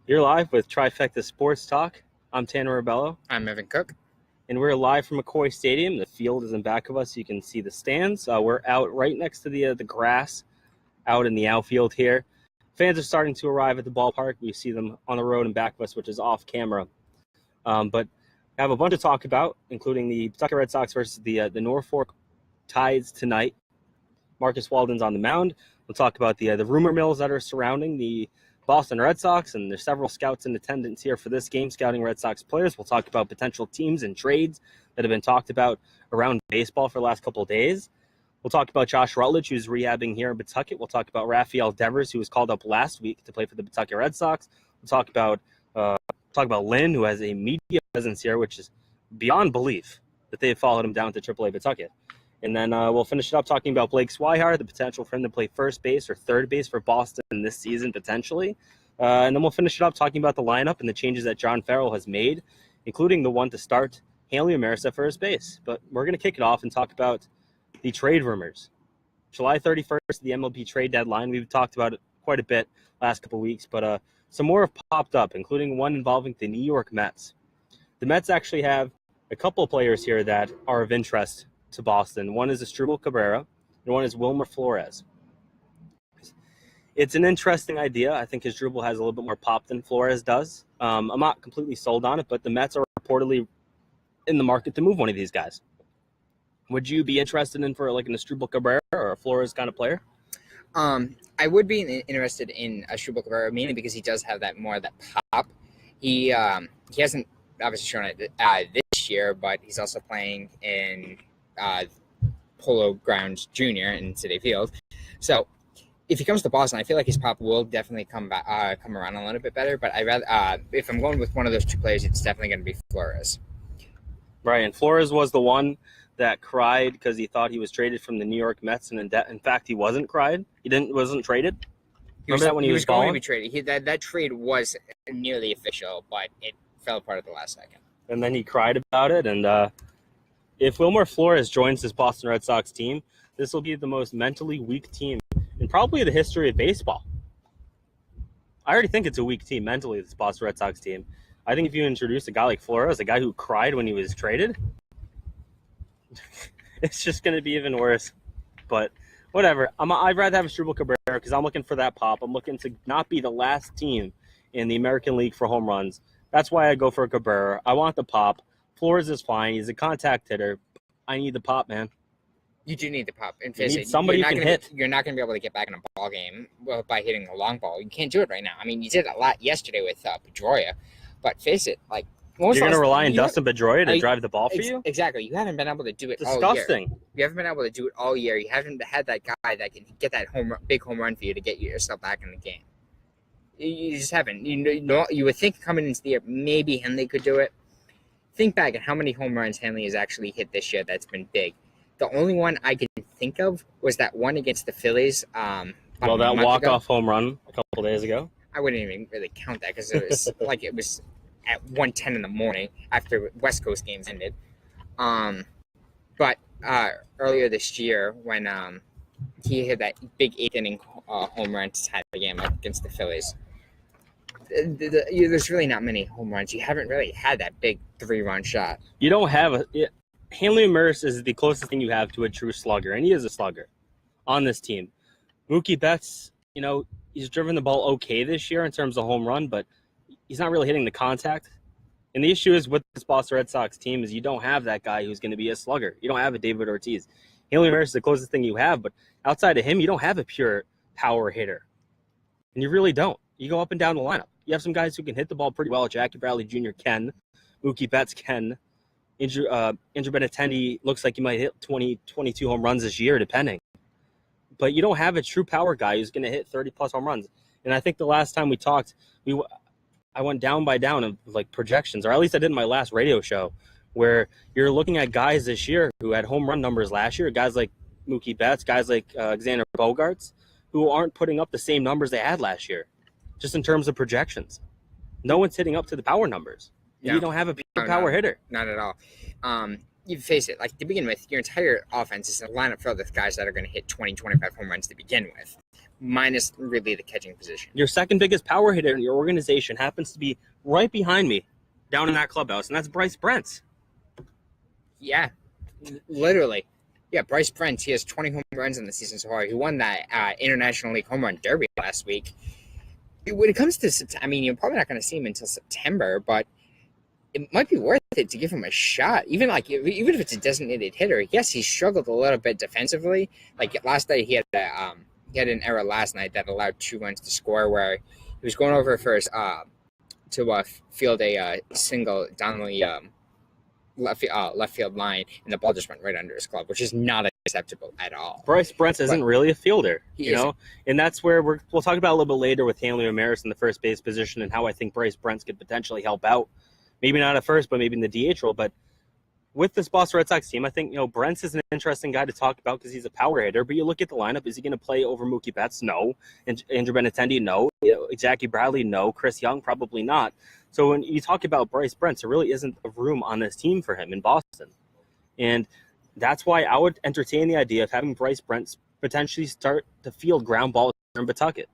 You're live with Trifecta Sports Talk. I'm Tanner Rebello. I'm Evan Cook. And we're live from McCoy Stadium. The field is in back of us. You can see the stands. We're out right next to the grass out in the outfield here. Fans are starting to arrive at the ballpark. We see them on the road in back of us, which is off camera. But I have a bunch to talk about, including the Pawtucket Red Sox versus the Norfolk Tides tonight. Marcus Walden's on the mound. We'll talk about the rumor mills that are surrounding the Boston Red Sox, and there's several scouts in attendance here for this game, scouting Red Sox players. We'll talk about potential teams and trades that have been talked about around baseball for the last couple of days. We'll talk about Josh Rutledge, who's rehabbing here in Pawtucket. We'll talk about Rafael Devers, who was called up last week to play for the Pawtucket Red Sox. We'll talk about Lynn, who has a media presence here, which is beyond belief that they've followed him down to AAA Pawtucket. And then we'll finish it up talking about Blake Swihart, the potential for him to play first base or third base for Boston this season, potentially. And then we'll finish it up talking about the lineup and the changes that John Farrell has made, including the one to start Hanley Ramirez at first base. But we're going to kick it off and talk about the trade rumors. July 31st, the MLB trade deadline. We've talked about it quite a bit last couple of weeks, but some more have popped up, including one involving the New York Mets. The Mets actually have a couple of players here that are of interest to Boston. One is Asdrubal Cabrera, and one is Wilmer Flores. It's an interesting idea. I think Asdrubal has a little bit more pop than Flores does. I'm not completely sold on it, but the Mets are reportedly in the market to move one of these guys. Would you be interested in for like an Asdrubal Cabrera or a Flores kind of player? I would be interested in Asdrubal Cabrera mainly because he does have that pop. He hasn't obviously shown it this year, but he's also playing in Polo Grounds Junior in Citi Field. So if he comes to Boston, I feel like his pop will definitely come around a little bit better. But I rather if I'm going with one of those two players, it's definitely going to be Flores. Right, and Flores was the one that cried because he thought he was traded from the New York Mets, and in fact, he wasn't cried. Wasn't traded. Remember that when he was going to be traded. That trade was nearly official, but it fell apart at the last second. And then he cried about it, and if Wilmer Flores joins this Boston Red Sox team, this will be the most mentally weak team in probably the history of baseball. I already think it's a weak team mentally, this Boston Red Sox team. I think if you introduce a guy like Flores, a guy who cried when he was traded, it's just going to be even worse. But whatever. I'd rather have Asdrubal Cabrera because I'm looking for that pop. I'm looking to not be the last team in the American League for home runs. That's why I go for Cabrera. I want the pop. Flores is fine. He's a contact hitter. I need the pop, man. You do need the pop. And you need somebody you can hit. You're not going to be able to get back in a ball game by hitting a long ball. You can't do it right now. I mean, you did a lot yesterday with Pedroia, but face it, like you're going to rely on Dustin Pedroia to drive the ball for you? Exactly. You haven't been able to do it Disgusting. all year. You haven't been able to do it all year. You haven't had that guy that can get that big home run for you to get yourself back in the game. You just haven't. You would think coming into the year, maybe Henley could do it. Think back at how many home runs Henley has actually hit this year that's been big. The only one I can think of was that one against the Phillies. That walk-off home run a couple of days ago. I wouldn't even really count that because it was it was at 1:10 in the morning after West Coast games ended. But earlier this year when he hit that big 8th inning home run to tie the game against the Phillies, there's really not many home runs. You haven't really had that big 3-run shot. You don't have Hanley Ramirez is the closest thing you have to a true slugger, and he is a slugger on this team. Mookie Betts, he's driven the ball okay this year in terms of home run, but he's not really hitting the contact. And the issue is with this Boston Red Sox team is you don't have that guy who's going to be a slugger. You don't have a David Ortiz. Hanley Ramirez is the closest thing you have, but outside of him, you don't have a pure power hitter. And you really don't. You go up and down the lineup. You have some guys who can hit the ball pretty well. Jackie Bradley Jr. can. Mookie Betts can. Andrew Benintendi looks like he might hit 20, 22 home runs this year, depending. But you don't have a true power guy who's going to hit 30-plus home runs. And I think the last time we talked, I went down by down of like projections, or at least I did in my last radio show, where you're looking at guys this year who had home run numbers last year, guys like Mookie Betts, guys like Xander Bogaerts, who aren't putting up the same numbers they had last year, just in terms of projections. No one's hitting up to the power numbers. You don't have a pure power hitter. Not at all. You face it, like to begin with, your entire offense is a lineup filled with guys that are going to hit 20, 25 home runs to begin with. minus really the catching position. Your second biggest power hitter in your organization happens to be right behind me down in that clubhouse, and that's Bryce Brent. Yeah, literally. Yeah, Bryce Brent, he has 20 home runs in the season so far. He won that International League Home Run Derby last week. When it comes to September, I mean, you're probably not going to see him until September, but it might be worth it to give him a shot. Even if it's a designated hitter, yes, he struggled a little bit defensively. Like last night, he had an error last night that allowed 2 runs to score, where he was going over first to field a single down the left field line, and the ball just went right under his glove, which is not acceptable at all. Bryce Brent isn't really a fielder, and that's where we'll talk about a little bit later with Hanley Ramirez in the first base position and how I think Bryce Brent could potentially help out. Maybe not at first, but maybe in the DH role. But with this Boston Red Sox team, I think Brent is an interesting guy to talk about because he's a power hitter. But you look at the lineup: is he going to play over Mookie Betts? No. And Andrew Benintendi? No. Jackie Bradley? No. Chris Young? Probably not. So when you talk about Bryce Brent, there really isn't a room on this team for him in Boston. And that's why I would entertain the idea of having Bryce Brent potentially start to field ground balls in Pawtucket.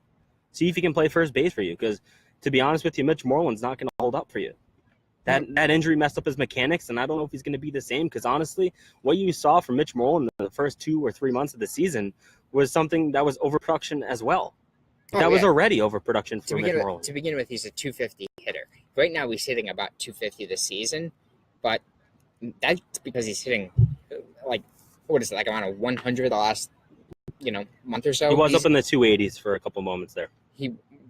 See if he can play first base for you. Because to be honest with you, Mitch Moreland's not going to hold up for you. That injury messed up his mechanics, and I don't know if he's going to be the same because, honestly, what you saw from Mitch Moreland in the first 2 or 3 months of the season was something that was overproduction as well. That was already overproduction for Mitch Moreland. To begin with, he's a 250 hitter. Right now, he's hitting about 250 this season, but that's because he's hitting, around a 100 the last, month or so. He was up in the 280s for a couple moments there.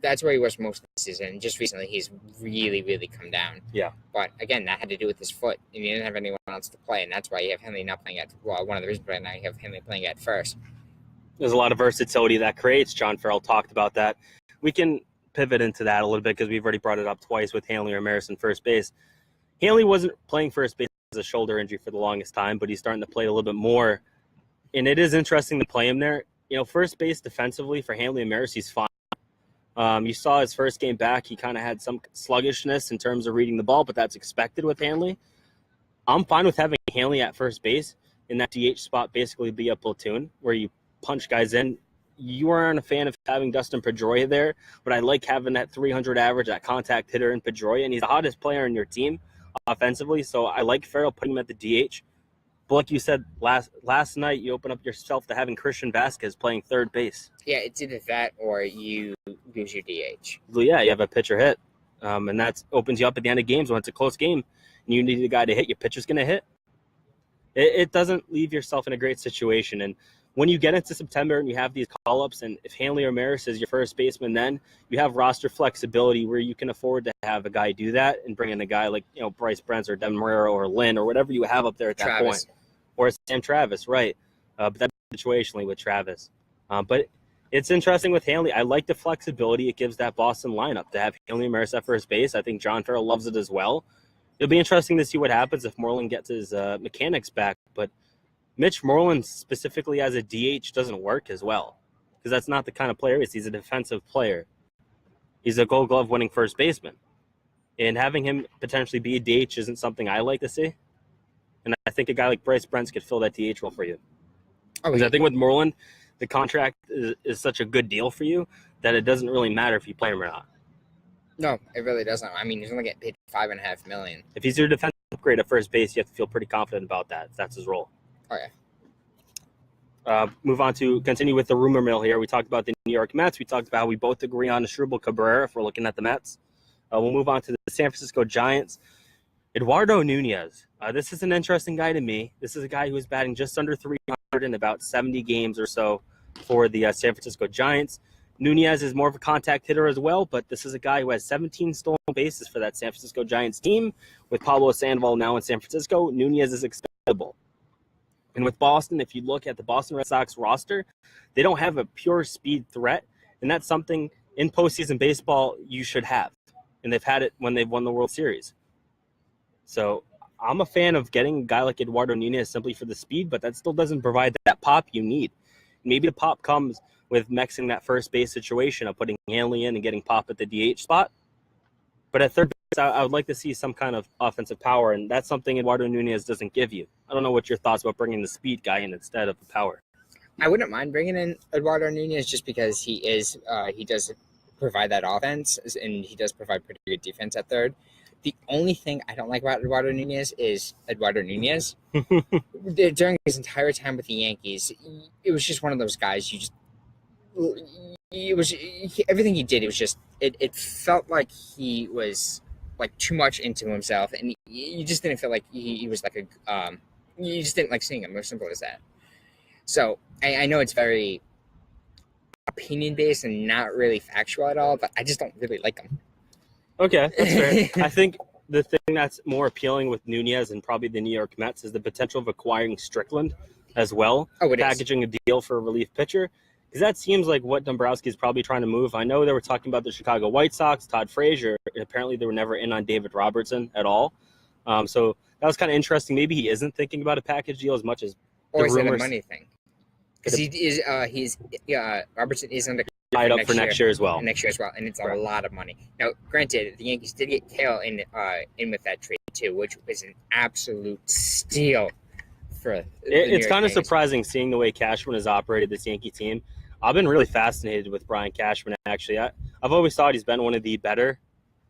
That's where he was most of the season. Just recently, he's really, really come down. Yeah. But again, that had to do with his foot. And he didn't have anyone else to play, and that's why you have Henley not playing at. Well, one of the reasons right now you have Henley playing at first. There's a lot of versatility that creates. John Farrell talked about that. We can pivot into that a little bit because we've already brought it up twice with Hanley Ramirez in first base. Hanley wasn't playing first base as a shoulder injury for the longest time, but he's starting to play a little bit more. And it is interesting to play him there. First base defensively for Hanley Ramirez, he's fine. You saw his first game back. He kind of had some sluggishness in terms of reading the ball, but that's expected with Hanley. I'm fine with having Hanley at first base in that DH spot, basically be a platoon where you punch guys in. You aren't a fan of having Dustin Pedroia there, but I like having that 300 average, that contact hitter in Pedroia, and he's the hottest player in your team offensively, so I like Farrell putting him at the DH. But like you said, last night, you open up yourself to having Christian Vasquez playing third base. Yeah, it's either that or you use your DH. Well, yeah, you have a pitcher hit, and that opens you up at the end of games when it's a close game, and you need a guy to hit. Your pitcher's going to hit. It doesn't leave yourself in a great situation, and when you get into September and you have these call-ups, and if Hanley Ramirez is your first baseman, then you have roster flexibility where you can afford to have a guy do that and bring in a guy like Bryce Brent or Devin Marrero or Lynn or whatever you have up there at that point. Or Sam Travis, right. But that's situationally with Travis. But it's interesting with Hanley. I like the flexibility it gives that Boston lineup to have Hanley Ramirez at first base. I think John Farrell loves it as well. It'll be interesting to see what happens if Moreland gets his mechanics back. But Mitch Moreland specifically as a DH doesn't work as well because that's not the kind of player he is. He's a defensive player. He's a Gold Glove winning first baseman. And having him potentially be a DH isn't something I like to see. And I think a guy like Bryce Brent could fill that DH role for you. Because I think with Moreland, the contract is such a good deal for you that it doesn't really matter if you play him or not. No, it really doesn't. I mean, he's only getting paid $5.5 million. If he's your defensive upgrade at first base, you have to feel pretty confident about that. If that's his role. Okay. Move on to continue with the rumor mill here. We talked about the New York Mets. We talked about how we both agree on Asdrubal Cabrera if we're looking at the Mets. We'll move on to the San Francisco Giants. Eduardo Nunez. This is an interesting guy to me. This is a guy who is batting just under 300 in about 70 games or so for the San Francisco Giants. Nunez is more of a contact hitter as well, but this is a guy who has 17 stolen bases for that San Francisco Giants team. With Pablo Sandoval now in San Francisco, Nunez is expendable. And with Boston, if you look at the Boston Red Sox roster, they don't have a pure speed threat, and that's something in postseason baseball you should have. And they've had it when they've won the World Series. So I'm a fan of getting a guy like Eduardo Nunez simply for the speed, but that still doesn't provide that pop you need. Maybe the pop comes with mixing that first base situation of putting Hanley in and getting pop at the DH spot. But at third base, I would like to see some kind of offensive power, and that's something Eduardo Nunez doesn't give you. I don't know what your thoughts about bringing the speed guy in instead of the power. I wouldn't mind bringing in Eduardo Nunez just because he does provide that offense and he does provide pretty good defense at third. The only thing I don't like about Eduardo Nunez is Eduardo Nunez. During his entire time with the Yankees, it was just one of those guys everything he did. It was just it felt like he was like too much into himself, and you just didn't feel like he was like you just didn't like seeing him. It was simple as that. So I know it's very opinion based and not really factual at all, but I just don't really like him. Okay, that's fair. I think the thing that's more appealing with Nunez and probably the New York Mets is the potential of acquiring Strickland as well, packaging a deal for a relief pitcher, because that seems like what Dombrowski is probably trying to move. I know they were talking about the Chicago White Sox, Todd Frazier, and apparently they were never in on David Robertson at all. So that was kind of interesting. Maybe he isn't thinking about a package deal as much as or is it a money thing? Because Robertson is under tied up for next year as well. And it's a lot of money. Now, granted, the Yankees did get Kale in with that trade too, which was an absolute steal for. It's kind of surprising seeing the way Cashman has operated this Yankee team. I've been really fascinated with Brian Cashman. Actually, I've always thought he's been one of the better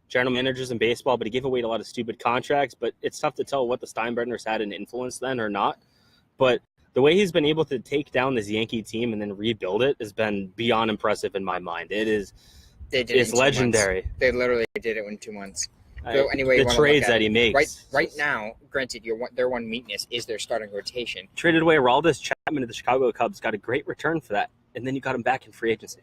general managers in baseball, but he gave away a lot of stupid contracts. But it's tough to tell what the Steinbrenners had an influence then or not. But the way he's been able to take down this Yankee team and then rebuild it has been beyond impressive in my mind. It's legendary. They literally did it in 2 months. So anyway, the trades that he makes. Right now, granted, their one weakness is their starting rotation. Traded away Aroldis Chapman to the Chicago Cubs, got a great return for that, and then you got him back in free agency.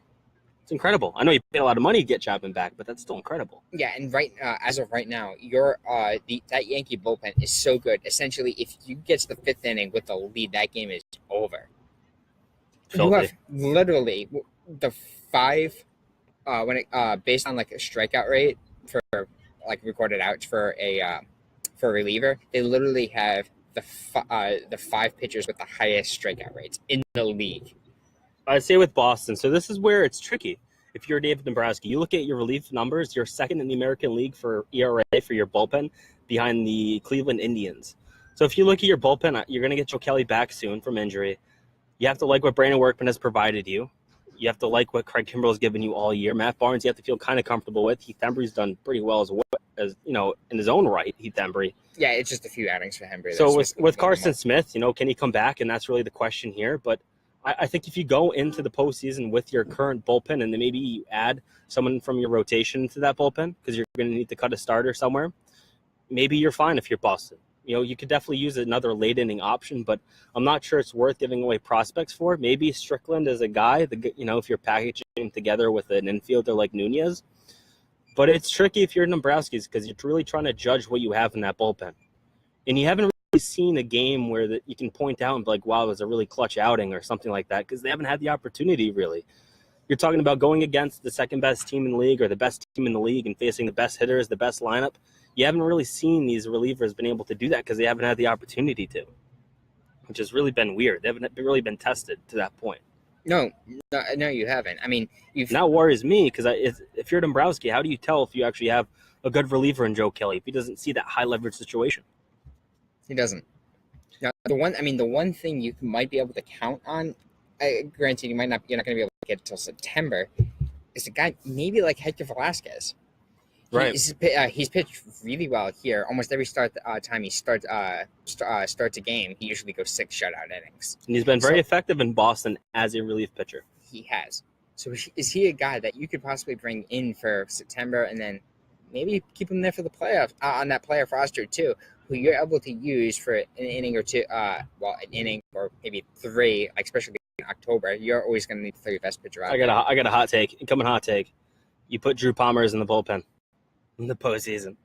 It's incredible. I know you paid a lot of money to get Chapman back, but that's still incredible. Yeah, and as of right now, that Yankee bullpen is so good. Essentially, if you get to the 5th inning with the lead, that game is over. You have literally the 5 based on like a strikeout rate for like recorded outs for a reliever. They literally have the 5 pitchers with the highest strikeout rates in the league. I'd say with Boston. So this is where it's tricky. If you're David Dombrowski, you look at your relief numbers, you're second in the American League for ERA for your bullpen behind the Cleveland Indians. So if you look at your bullpen, you're going to get Joe Kelly back soon from injury. You have to like what Brandon Workman has provided you. You have to like what Craig Kimbrell has given you all year. Matt Barnes, you have to feel kind of comfortable with. Heath Embry's done pretty well as in his own right, Heath Embry. Yeah, it's just a few outings for Embry. So with Carson Smith, can he come back? And that's really the question here. But I think if you go into the postseason with your current bullpen and then maybe you add someone from your rotation to that bullpen because you're going to need to cut a starter somewhere, maybe you're fine if you're Boston. You could definitely use another late inning option, but I'm not sure it's worth giving away prospects for. Maybe Strickland is a guy, if you're packaging him together with an infielder like Nunez. But it's tricky if you're Dombrowski's because you're really trying to judge what you have in that bullpen. And you haven't really seen a game where that you can point out and be like, wow, it was a really clutch outing or something like that because they haven't had the opportunity really. You're talking about going against the second best team in the league or the best team in the league and facing the best hitters, the best lineup. You haven't really seen these relievers been able to do that because they haven't had the opportunity to, which has really been weird. They haven't really been tested to that point. No, you haven't. I mean, that worries me because if you're Dombrowski, how do you tell if you actually have a good reliever in Joe Kelly if he doesn't see that high leverage situation? He doesn't. Now, the one thing you might be able to count on, granted, you're not going to be able to get it until September, is a guy maybe like Hector Velasquez. Right. He's pitched really well here. Almost every time he starts a game, he usually goes 6 shutout innings. And he's been very effective in Boston as a relief pitcher. He has. So is he a guy that you could possibly bring in for September and then maybe keep him there for the playoffs on that playoff roster too, who you're able to use for an inning or two, an inning or maybe 3, like especially in October. You're always going to need to throw your best pitcher out. I got a hot take. Incoming hot take. You put Drew Pomeroy in the bullpen in the postseason.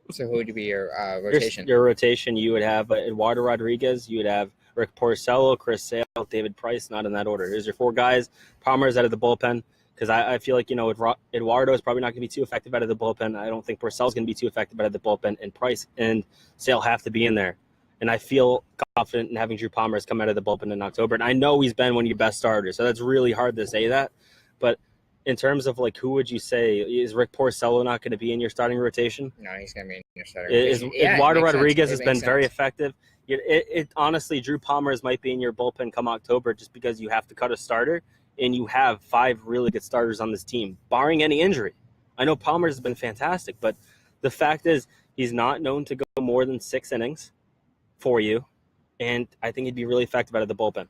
So who would be your rotation? Your rotation, you would have Eduardo Rodriguez, you would have Rick Porcello, Chris Sale, David Price, not in that order. Here's your 4 guys. Pomeroy's out of the bullpen because I feel like, Eduardo is probably not going to be too effective out of the bullpen. I don't think Porcello's going to be too effective out of the bullpen, and Price and Sale have to be in there. And I feel confident in having Drew Pomeroy come out of the bullpen in October. And I know he's been one of your best starters, so that's really hard to say that. But in terms of who would you say is Rick Porcello not going to be in your starting rotation? No, he's going to be in your starting rotation. Eduardo Rodriguez has been very effective. It honestly, Drew Pomeranz might be in your bullpen come October just because you have to cut a starter, and you have 5 really good starters on this team, barring any injury. I know Pomeranz has been fantastic, but the fact is he's not known to go more than 6 innings for you, and I think he'd be really effective out of the bullpen.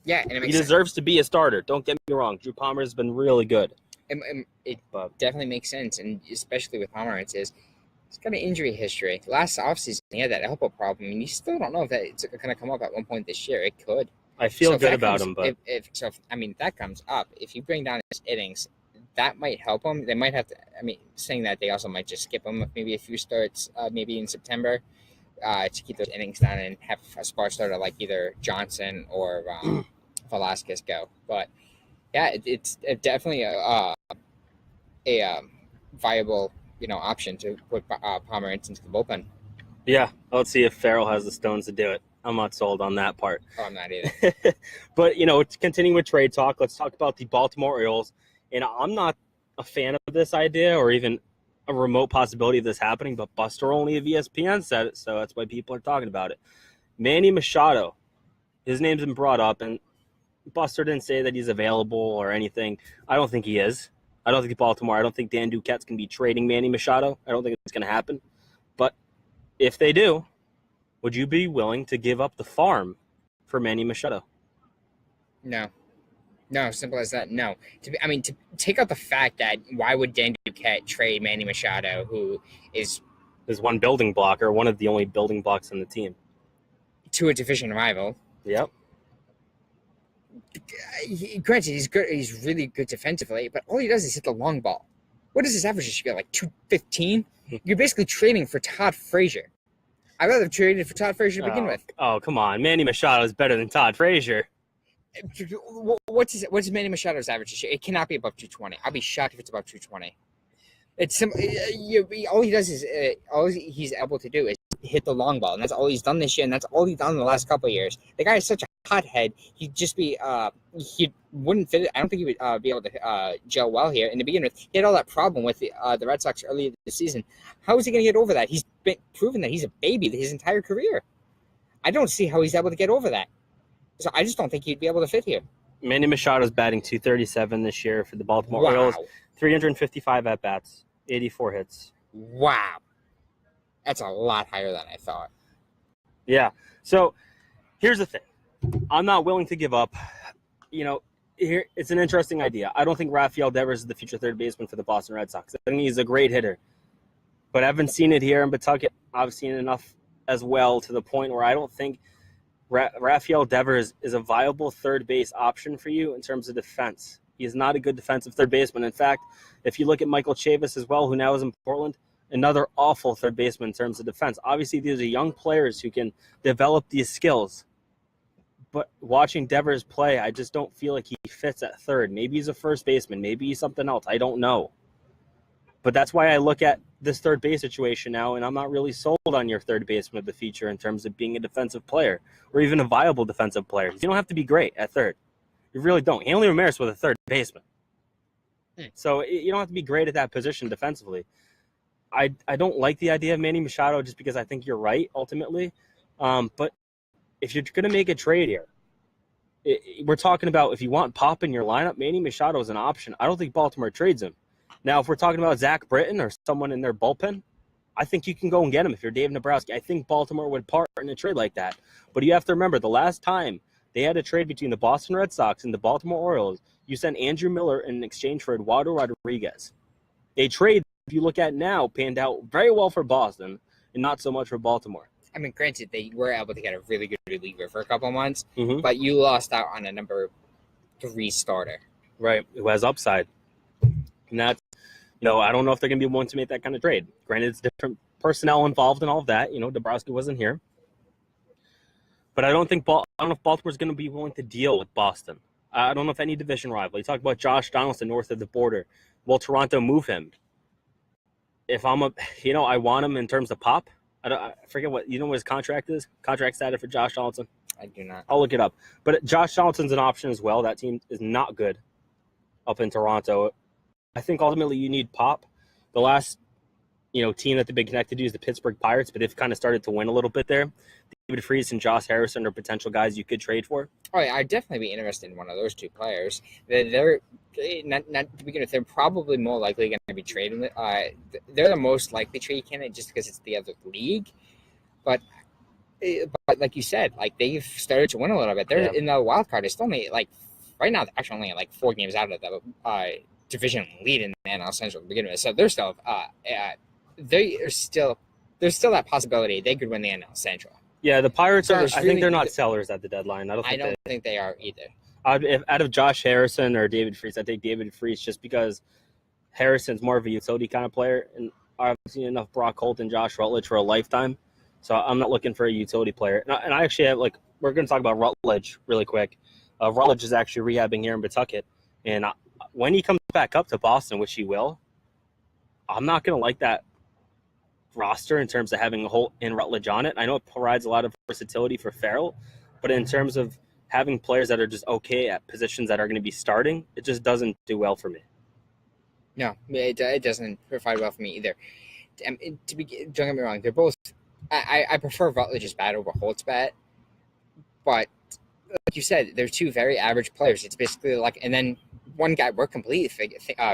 Yeah, and he deserves to be a starter. Don't get me wrong. Drew Pomeranz has been really good. It definitely makes sense, and especially with Pomeranz, he's got an injury history. Last offseason, he had that elbow problem, and you still don't know if that's going to come up at one point this year. It could. I feel good about him, but if that comes up, if you bring down his innings, that might help him. They might have to. Saying that, they also might just skip him maybe a few starts, maybe in September, to keep those innings down and have a spot starter like either Johnson or Velasquez go. But yeah, it's definitely a viable option to put Pomeranz into the bullpen. Yeah, let's see if Farrell has the stones to do it. I'm not sold on that part. Oh, I'm not either. But, continuing with trade talk, let's talk about the Baltimore Orioles. And I'm not a fan of this idea or even a remote possibility of this happening, but Buster Olney of ESPN said it, so that's why people are talking about it. Manny Machado, his name's been brought up, and Buster didn't say that he's available or anything. I don't think he is. I don't think Baltimore, I don't think Dan Duquette's going to be trading Manny Machado. I don't think it's going to happen. But if they do, would you be willing to give up the farm for Manny Machado? No, simple as that. No. To take out the fact that why would Dan Duquette trade Manny Machado, who is one building block or one of the only building blocks on the team, to a division rival? Yep. Granted, he's good. He's really good defensively, but all he does is hit the long ball. What is his average this year? Like 215? You're basically trading for Todd Frazier. I'd rather have traded for Todd Frazier to begin with. Oh, come on. Manny Machado is better than Todd Frazier. What's Manny Machado's average this year? It cannot be above 220. I'll be shocked if it's above 220. It's simple. All he does is all he's able to do is hit the long ball, and that's all he's done this year, and that's all he's done in the last couple of years. The guy is such a hothead. He'd just be he wouldn't fit it. I don't think he would be able to gel well here. And to begin with, he had all that problem with the Red Sox earlier this season. How is he going to get over that? He's been proven that he's a baby his entire career. I don't see how he's able to get over that. So I just don't think he'd be able to fit here. Manny Machado's batting .237 this year for the Baltimore Orioles. 355 at-bats, 84 hits. Wow. That's a lot higher than I thought. Yeah. So here's the thing. I'm not willing to give up. Here it's an interesting idea. I don't think Rafael Devers is the future third baseman for the Boston Red Sox. I think he's a great hitter. But I haven't seen it here in Pawtucket. I've seen it enough as well to the point where I don't think Rafael Devers is a viable third base option for you in terms of defense. He is not a good defensive third baseman. In fact, if you look at Michael Chavis as well, who now is in Portland, another awful third baseman in terms of defense. Obviously, these are young players who can develop these skills. But watching Devers play, I just don't feel like he fits at third. Maybe he's a first baseman. Maybe he's something else. I don't know. But that's why I look at this third base situation now, and I'm not really sold on your third baseman of the future in terms of being a defensive player or even a viable defensive player. You don't have to be great at third. You really don't. Hanley Ramirez was a third baseman. So you don't have to be great at that position defensively. I don't like the idea of Manny Machado just because I think you're right, ultimately. But if you're going to make a trade here, we're talking about if you want pop in your lineup, Manny Machado is an option. I don't think Baltimore trades him. Now, if we're talking about Zach Britton or someone in their bullpen, I think you can go and get him if you're Dave Nabrowski. I think Baltimore would part in a trade like that. But you have to remember, the last time they had a trade between the Boston Red Sox and the Baltimore Orioles, you sent Andrew Miller in exchange for Eduardo Rodriguez. A trade, if you look at now, panned out very well for Boston and not so much for Baltimore. Granted, they were able to get a really good reliever for a couple of months, Mm-hmm. but you lost out on a number 3 starter. Right, who has upside. And that's, I don't know if they're going to be willing to make that kind of trade. Granted, it's different personnel involved and all of that. Dabrowski wasn't here. But I don't know if Baltimore's going to be willing to deal with Boston. I don't know if any division rival. You talk about Josh Donaldson north of the border. Will Toronto move him? If I'm I want him in terms of pop. I forget what his contract is. Contract status for Josh Donaldson. I do not. I'll look it up. But Josh Donaldson's an option as well. That team is not good up in Toronto. I think ultimately you need pop. The last team that they've been connected to is the Pittsburgh Pirates, but they've kind of started to win a little bit there. David Freese and Josh Harrison are potential guys you could trade for. Oh, yeah, I'd definitely be interested in one of those two players. They're not to begin with. They're probably more likely going to be trading. They're the most likely trade candidate just because it's the other league. But like you said, like they've started to win a little bit. They're in the wild card. It's still only like right now. They're actually only like 4 games out of the division lead in the NL Central to begin with. So they're still there's still that possibility they could win the NL Central. Yeah, the Pirates I think they're not sellers at the deadline. I don't think they are either. Out of Josh Harrison or David Freese, I think David Freese just because Harrison's more of a utility kind of player, and I've seen enough Brock Holt and Josh Rutledge for a lifetime, so I'm not looking for a utility player. And I actually have we're going to talk about Rutledge really quick. Rutledge is actually rehabbing here in Pawtucket, and when he comes back up to Boston, which he will, I'm not going to like that roster in terms of having Holt and Rutledge on it. I know it provides a lot of versatility for Farrell, but in terms of having players that are just okay at positions that are going to be starting, it just doesn't do well for me. No, it doesn't provide well for me either. Don't get me wrong, they're both. I prefer Rutledge's bat over Holt's bat, but like you said, they're two very average players. It's basically like, and then one guy we're completely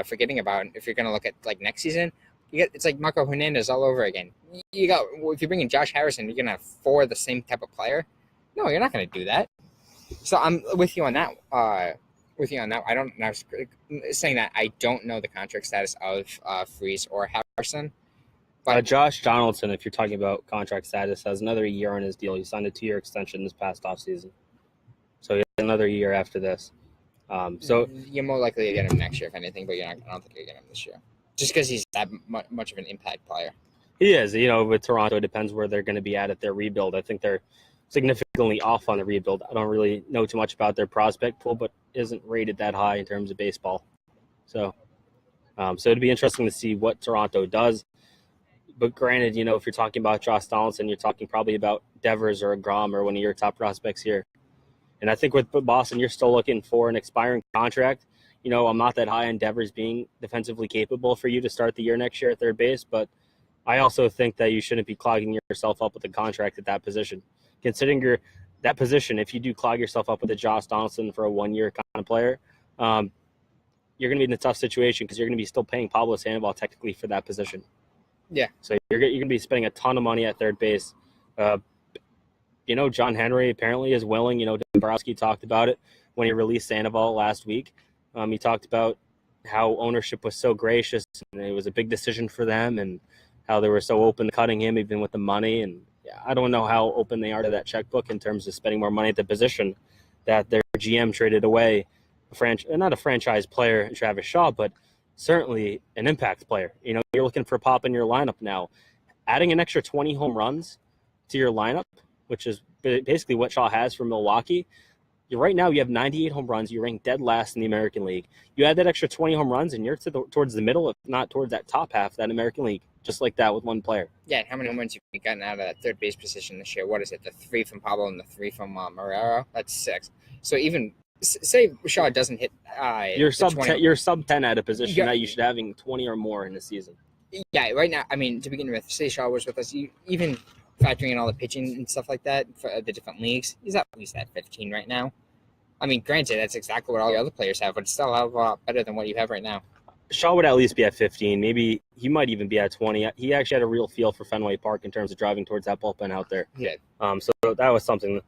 forgetting about. If you're going to look at like next season, it's like Marco Hernandez all over again. If you bring in Josh Harrison, you're going to have 4 of the same type of player. No, you're not going to do that. So I'm with you on that. I was saying that I don't know the contract status of Freese or Harrison. But Josh Donaldson, if you're talking about contract status, has another year on his deal. He signed a 2-year extension this past offseason. So he has another year after this. So you're more likely to get him next year, if anything, but I don't think you're getting him this year. Just because he's that much of an impact player. He is. With Toronto, it depends where they're going to be at their rebuild. I think they're significantly off on the rebuild. I don't really know too much about their prospect pool, but isn't rated that high in terms of baseball. So it'd be interesting to see what Toronto does. But granted, if you're talking about Josh Donaldson, you're talking probably about Devers or Grom or one of your top prospects here. And I think with Boston, you're still looking for an expiring contract. I'm not that high on Devers being defensively capable for you to start the year next year at third base, but I also think that you shouldn't be clogging yourself up with a contract at that position. Considering that position, if you do clog yourself up with a Josh Donaldson for a 1-year kind of player, you're going to be in a tough situation because you're going to be still paying Pablo Sandoval technically for that position. Yeah. So you're going to be spending a ton of money at third base. John Henry apparently is willing. Dombrowski talked about it when he released Sandoval last week. He talked about how ownership was so gracious and it was a big decision for them and how they were so open to cutting him even with the money. And I don't know how open they are to that checkbook in terms of spending more money at the position that their GM traded away, not a franchise player, Travis Shaw, but certainly an impact player. You're looking for pop in your lineup now. Adding an extra 20 home runs to your lineup, which is basically what Shaw has for Milwaukee. Right now you have 98 home runs. You rank dead last in the American League. You add that extra 20 home runs, and you're towards the middle, if not towards that top half of that American League, just like that with one player. Yeah, how many home runs have you gotten out of that third base position this year? What is it, the 3 from Pablo and the 3 from Marrero? That's 6. So even say Shaw doesn't hit you're sub 10 at a position that you should having 20 or more in the season. Yeah, right now, to begin with, say Shaw was with us, even factoring in all the pitching and stuff like that for the different leagues, he's at least at 15 right now. Granted, that's exactly what all the other players have, but it's still a lot better than what you have right now. Shaw would at least be at 15. Maybe he might even be at 20. He actually had a real feel for Fenway Park in terms of driving towards that bullpen out there. Yeah. So that was something.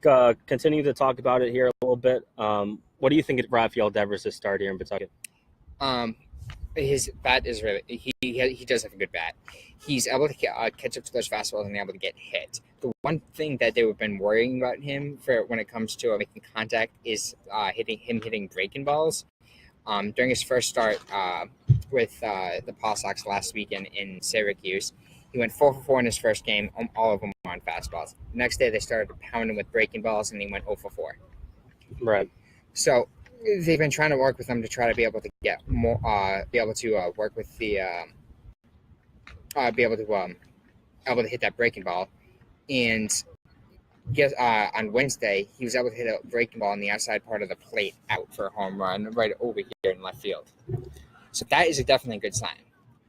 Continue to talk about it here a little bit. What do you think of Rafael Devers' start here in Pawtucket? His bat is really he does have a good bat. He's able to catch up to those fastballs and able to get hit. The one thing that they have been worrying about him for when it comes to making contact is hitting breaking balls. During his first start with the Paw Sox last weekend in Syracuse, he went 4 for 4 in his first game. All of them were on fastballs. The next day they started pounding with breaking balls, and he went 0 for 4. Right. So they've been trying to work with him to try to be able to get more, be able to work with the, be able to hit that breaking ball. And yes, on Wednesday he was able to hit a breaking ball on the outside part of the plate out for a home run right over here in left field. So that is definitely a good sign.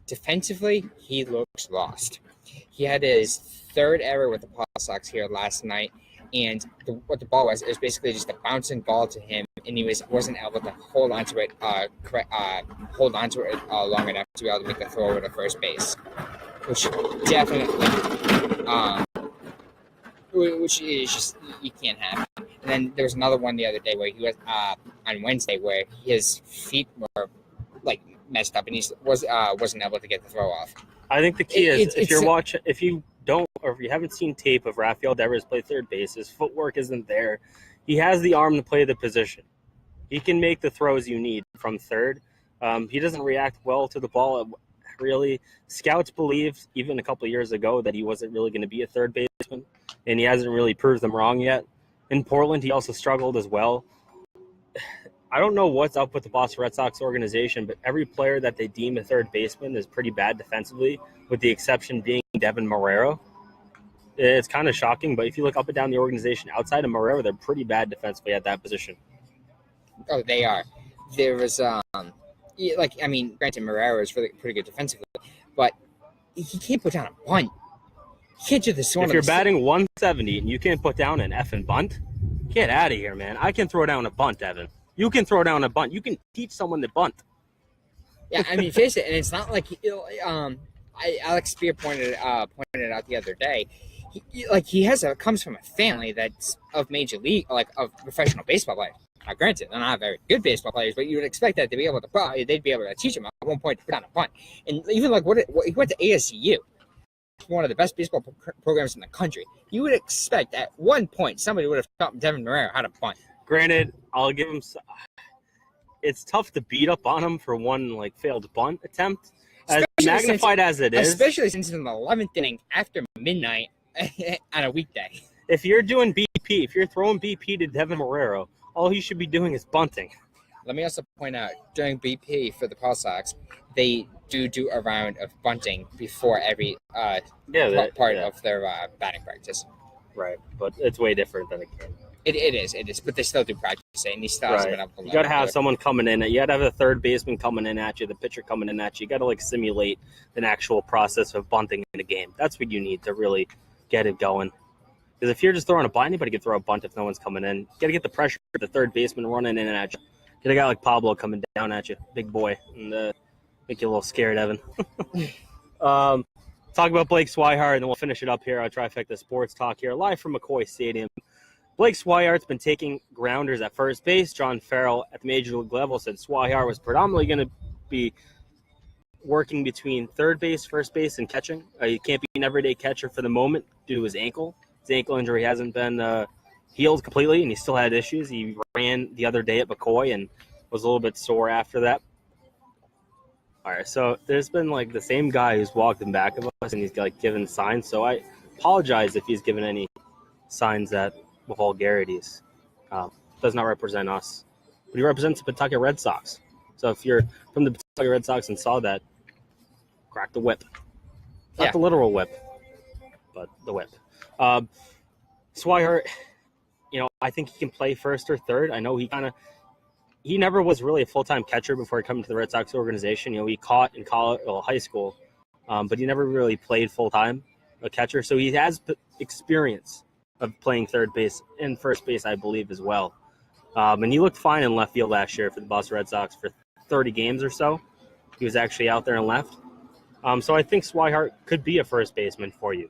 defensively, he looks lost. He had his third error with the Paw Sox here last night, and what the ball was, it was basically just a bouncing ball to him, and he wasn't able to hold onto it long enough to be able to make the throw over to first base, which definitely, which is just you can't have. And then there was another one the other day where he was on Wednesday where his feet were like messed up and he wasn't able to get the throw off. I think the key is if you haven't seen tape of Rafael Devers play third base, his footwork isn't there. He has the arm to play the position. He can make the throws you need from third. He doesn't react well to the ball. Really, scouts believed even a couple of years ago that he wasn't really going to be a third baseman, and he hasn't really proved them wrong yet. In Portland, he also struggled as well. I don't know what's up with the Boston Red Sox organization, but every player that they deem a third baseman is pretty bad defensively, with the exception being Devin Marrero. It's kind of shocking, but if you look up and down the organization outside of Marrero, they're pretty bad defensively at that position. Oh, they are. There was, granted, Marrero is pretty good defensively, but he can't put down a bunt. He can't do this one. If you're batting 170 and you can't put down an effing bunt, get out of here, man. I can throw down a bunt, Evan. You can throw down a bunt. You can teach someone to bunt. Yeah, I mean, face it, and it's not like Alex Spear pointed out the other day. He comes from a family that's of major league, of professional baseball players. Now, granted, they're not very good baseball players, but you would expect that they'd be able to teach him at one point to put down a bunt. And even what he went to ASU, one of the best baseball programs in the country. You would expect at one point somebody would have taught Devin Marrero how to bunt. Granted, I'll give him. It's tough to beat up on him for one failed bunt attempt, as magnified as it is. Especially since it's in the 11th inning after midnight on a weekday. If you're doing BP, if you're throwing BP to Devin Marrero, all he should be doing is bunting. Let me also point out, during BP for the Paw Sox, they do a round of bunting before every part of their batting practice. Right, but it's way different than a game. It is, but they still do practice it, and he still hasn't been able to. You got to have someone coming in. You got to have a third baseman coming in at you, the pitcher coming in at you. You got to simulate an actual process of bunting in a game. That's what you need to really get it going. Because if you're just throwing a bunt, anybody can throw a bunt if no one's coming in. You got to get the pressure of the third baseman running in at you. Get a guy like Pablo coming down at you, big boy, and make you a little scared, Evan. Talk about Blake Swihart, and then we'll finish it up here on Trifecta Sports Talk here, live from McCoy Stadium. Blake Swihart's been taking grounders at first base. John Farrell at the major league level said Swihart was predominantly going to be working between third base, first base, and catching. He can't be an everyday catcher for the moment due to his ankle. His ankle injury hasn't been healed completely, and he still had issues. He ran the other day at McCoy and was a little bit sore after that. All right, so there's been the same guy who's walked in back of us, and he's given signs. So I apologize if he's given any signs that vulgarities. Does not represent us, but he represents the Pawtucket Red Sox. So if you're from the Pawtucket Red Sox and saw that, crack the whip. Not the literal whip, but the whip. Swihart, I think he can play first or third. I know he never was really a full-time catcher before coming to the Red Sox organization. He caught in high school, but he never really played full-time a catcher. So he has experience of playing third base and first base, I believe, as well. And he looked fine in left field last year for the Boston Red Sox for 30 games or so. He was actually out there in left. So I think Swihart could be a first baseman for you.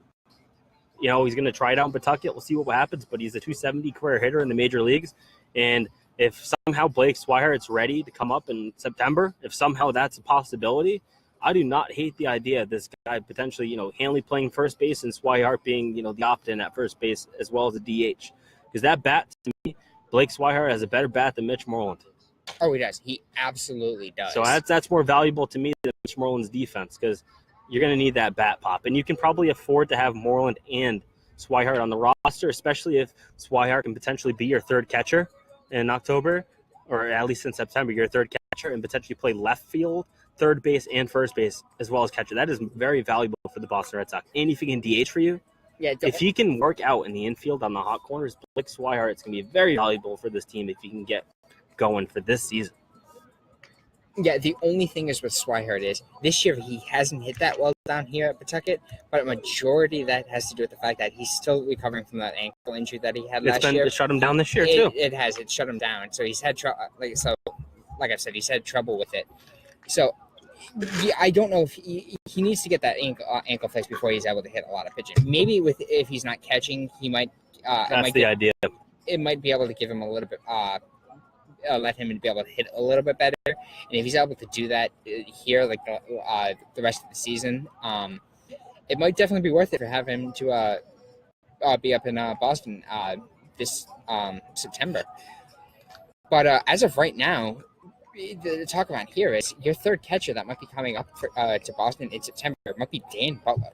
He's going to try it out in Pawtucket. We'll see what happens, but he's a 270 career hitter in the major leagues. And if somehow Blake Swihart's ready to come up in September, if somehow that's a possibility, I do not hate the idea of this guy potentially, Hanley playing first base and Swihart being, the opt-in at first base as well as a DH. Because that bat, to me, Blake Swihart has a better bat than Mitch Moreland. Oh, he does. He absolutely does. So that's more valuable to me than Mitch Moreland's defense because you're going to need that bat pop. And you can probably afford to have Moreland and Swihart on the roster, especially if Swihart can potentially be your third catcher in October, or at least in September, your third catcher, and potentially play left field, third base, and first base, as well as catcher. That is very valuable for the Boston Red Sox. And if he can DH for you, if he can work out in the infield on the hot corners, Blake Swihart, it's going to be very valuable for this team if he can get going for this season. Yeah, the only thing is with Swihart is this year he hasn't hit that well down here at Pawtucket, but a majority of that has to do with the fact that he's still recovering from that ankle injury that he had last year. It shut him down this year too. It has. It shut him down. So he's had trouble. Like I said, he's had trouble with it. So yeah, I don't know if he needs to get that ankle fixed before he's able to hit a lot of pitching. Maybe if he's not catching, he might. That's the idea. It might be able to give him a little bit. Let him be able to hit a little bit better, and if he's able to do that here, like the rest of the season, it might definitely be worth it to have him to be up in Boston this September. But as of right now, the talk around here is your third catcher that might be coming up to Boston in September might be Dan Butler,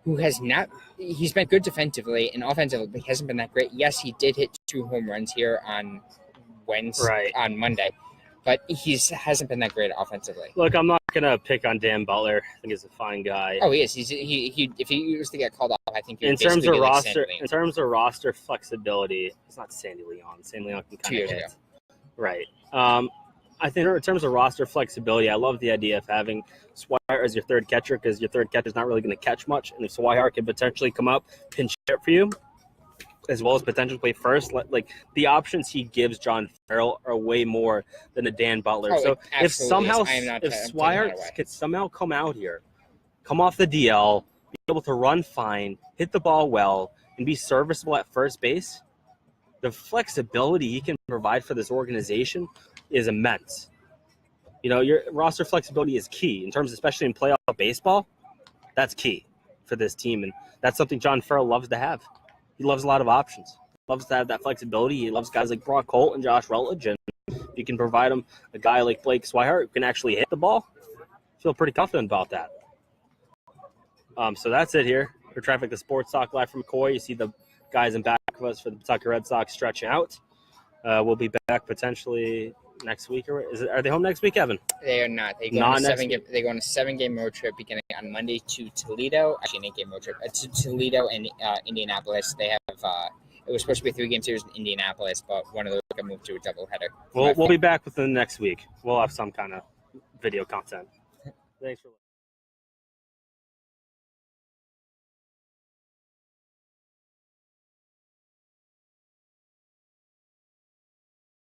who has not. He's been good defensively and offensively, but he hasn't been that great. Yes, he did hit 2 home runs here on on Monday, but he hasn't been that great offensively. Look, I'm not gonna pick on Dan Butler. I think he's a fine guy. Oh, he is. He if he was to get called off, I think in terms of roster flexibility, it's not Sandy Leon. Sandy Leon can kind of hit. Ago. Right. I think in terms of roster flexibility, I love the idea of having Swihart as your third catcher because your third catcher is not really going to catch much, and if Swihart can potentially come up pinch hit for you, as well as potentially play first, like the options he gives John Farrell are way more than a Dan Butler. Oh, so if Swihart could somehow come out here, come off the DL, be able to run fine, hit the ball well, and be serviceable at first base, the flexibility he can provide for this organization is immense. You know, your roster flexibility is key in terms, especially in playoff baseball. That's key for this team, and that's something John Farrell loves to have. He loves a lot of options. Loves to have that flexibility. He loves guys like Brock Holt and Josh Rutledge. And if you can provide him a guy like Blake Swihart who can actually hit the ball, I feel pretty confident about that. So that's it here for Trifecta Sports Talk live from McCoy. You see the guys in back of us for the Pawtucket Red Sox stretching out. We'll be back potentially next week. Are they home next week, Evan? They are not. They go on a 7-game road trip beginning on Monday to Toledo. Actually, an 8-game road trip to Toledo and Indianapolis. They have. It was supposed to be a 3-game series in Indianapolis, but one of those got moved to a doubleheader. We'll be back within the next week. We'll have some kind of video content. Thanks for listening.